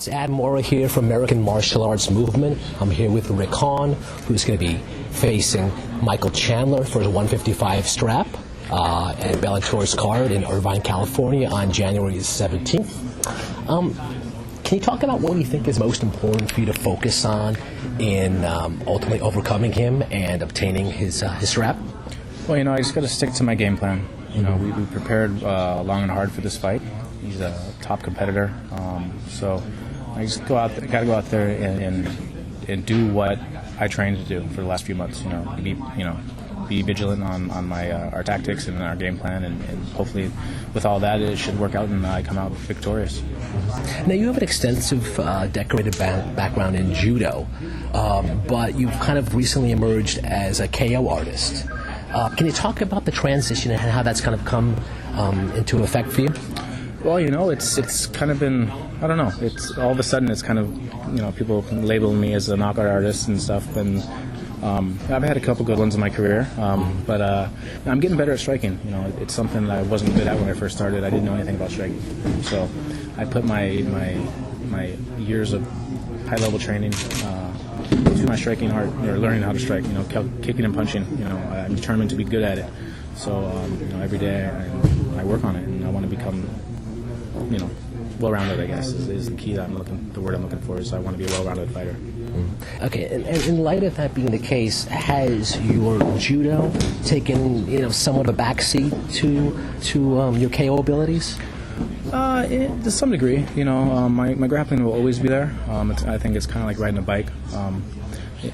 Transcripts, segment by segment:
It's Ad Mora here from American Martial Arts Movement. I'm here with Rick Hawn, who's going to be facing Michael Chandler for the 155 strap at Bellator's card in Irvine, California on January 17th. Can you talk about what you think is most important for you to focus on in ultimately overcoming him and obtaining his strap? Well, I just got to stick to my game plan. We prepared long and hard for this fight. He's a top competitor, so I just got to go out there and do what I trained to do for the last few months. Be vigilant on our tactics and our game plan, and hopefully with all that it should work out and I come out victorious. Now you have an extensive decorated background in judo, but you've kind of recently emerged as a KO artist. Can you talk about the transition and how that's kind of come into effect for you? Well, it's kind of been, I don't know, it's all of a sudden it's kind of, people label me as a knockout artist and stuff, and I've had a couple good ones in my career, but I'm getting better at striking. It's something that I wasn't good at when I first started. I didn't know anything about striking, so I put my years of high-level training to my striking art, or learning how to strike, kicking and punching. I'm determined to be good at it, so every day I work on it, and I want to become well-rounded, I guess, is the key the word I'm looking for is I want to be a well-rounded fighter. Okay, and in light of that being the case, has your judo taken, somewhat of a backseat to your KO abilities? To some degree, my grappling will always be there. I think it's kind of like riding a bike.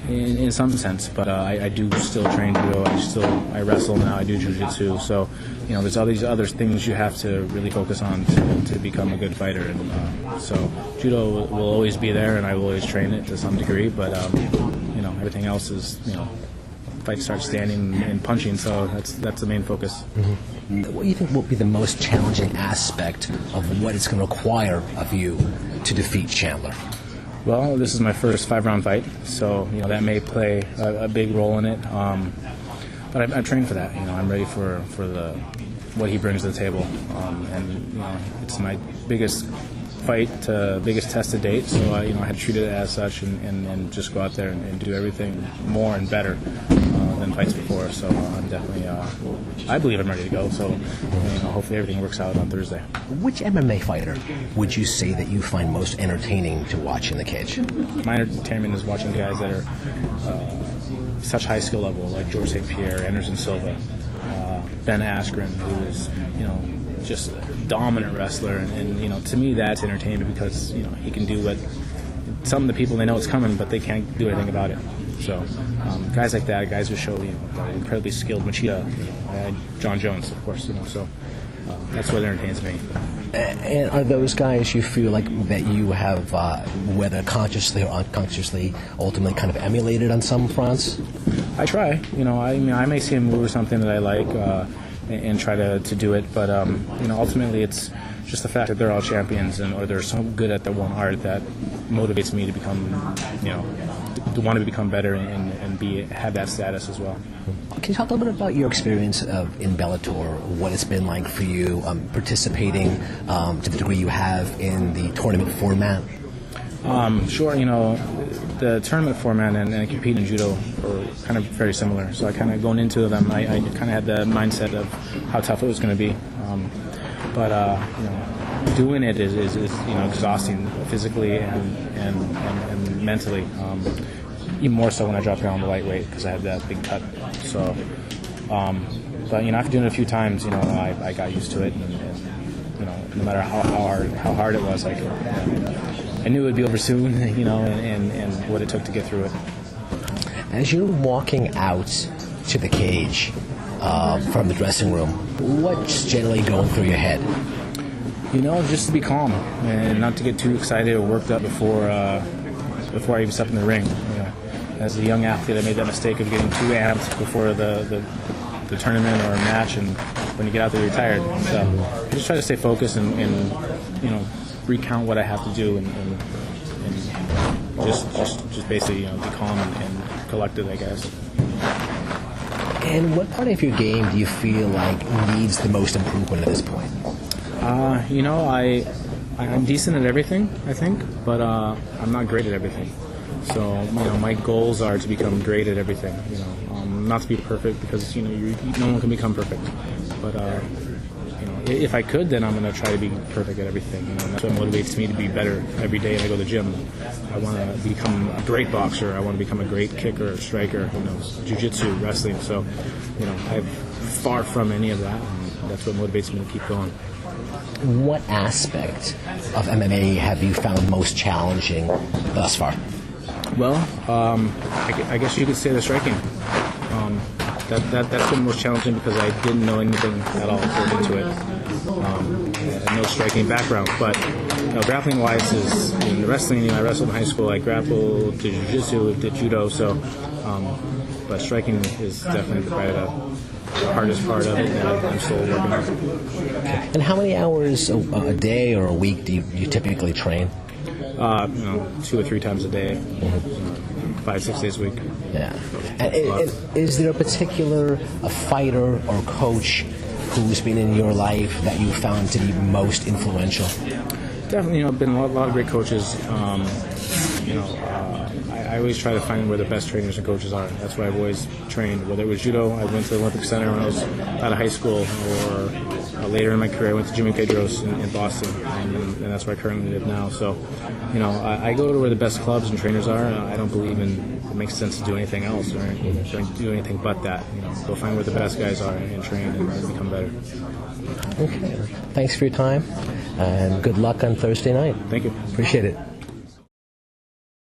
In some sense, but I do still train judo. I wrestle now. I do jiu-jitsu. So, there's all these other things you have to really focus on to become a good fighter. And so, judo will always be there, and I will always train it to some degree. But everything else is, fight starts standing and punching. So that's the main focus. Mm-hmm. What do you think will be the most challenging aspect of what it's going to require of you to defeat Chandler? Well, this is my first 5-round fight, so that may play a big role in it. But I'm trained for that. I'm ready for what he brings to the table, and it's my biggest fight, biggest test to date. So I had to treat it as such, and just go out there and do everything more and better than fights before. So I'm definitely, I believe I'm ready to go. So hopefully everything works out on Thursday. Which MMA fighter would you say that you find most entertaining to watch in the cage? My entertainment is watching guys that are such high skill level, like George St. Pierre, Anderson Silva, Ben Askren, who is just a dominant wrestler, and to me that's entertainment because he can do what some of the people, they know it's coming, but they can't do anything about it. So guys like that, guys who show incredibly skilled. Machida, John Jones, of course. So that's what entertains me. And are those guys you feel like that you have, whether consciously or unconsciously, ultimately kind of emulated on some fronts? I try. I may see a move or something that I like and try to do it, but ultimately it's just the fact that they're all champions or they're so good at their one art that motivates me to become, to want to become better and have that status as well. Can you talk a little bit about your experience in Bellator, what it's been like for you participating to the degree you have in the tournament format? Sure, the tournament format and competing in judo are kind of very similar. So I kind of going into them, I kind of had the mindset of how tough it was going to be. But doing it is exhausting physically and mentally. Even more so when I dropped down the lightweight because I had that big cut. So, but after doing it a few times, I got used to it, and no matter how hard it was, I knew it would be over soon, and what it took to get through it. As you're walking out to the cage from the dressing room, what's generally going through your head? Just to be calm and not to get too excited or worked up before I even step in the ring. As a young athlete, I made that mistake of getting too amped before the tournament or a match, and when you get out there, you're tired. So I just try to stay focused and recount what I have to do and just basically be calm and collected, I guess. And what part of your game do you feel like needs the most improvement at this point? I'm decent at everything, I think, but I'm not great at everything. So, my goals are to become great at everything. Not to be perfect, because no one can become perfect. But if I could, then I'm going to try to be perfect at everything. And that's what motivates me to be better every day. And I go to the gym. I want to become a great boxer. I want to become a great kicker, striker. Jiu-jitsu, wrestling. So, I'm far from any of that, and that's what motivates me to keep going. What aspect of MMA have you found most challenging thus far? Well, I guess you could say the striking. That's been most challenging because I didn't know anything at all going into it. I had no striking background, but grappling-wise is in wrestling. I wrestled in high school. I grappled, did jiu-jitsu, did judo. So, but striking is definitely probably the hardest part of it, and I'm still working on it. And how many hours a day or a week do you typically train? 2 or 3 times a day, 5-6 days a week. Yeah. And is there a particular fighter or coach who's been in your life that you found to be most influential? Definitely, been a lot of great coaches. I always try to find where the best trainers and coaches are. That's where I've always trained. Whether it was judo, I went to the Olympic Center when I was out of high school, or later in my career, I went to Jimmy Pedro's in Boston, and that's where I currently live now. So, I go to where the best clubs and trainers are. I don't believe it makes sense to do anything else or do anything but that. Go find where the best guys are and train and become better. Okay. Thanks for your time, and good luck on Thursday night. Thank you. Appreciate it.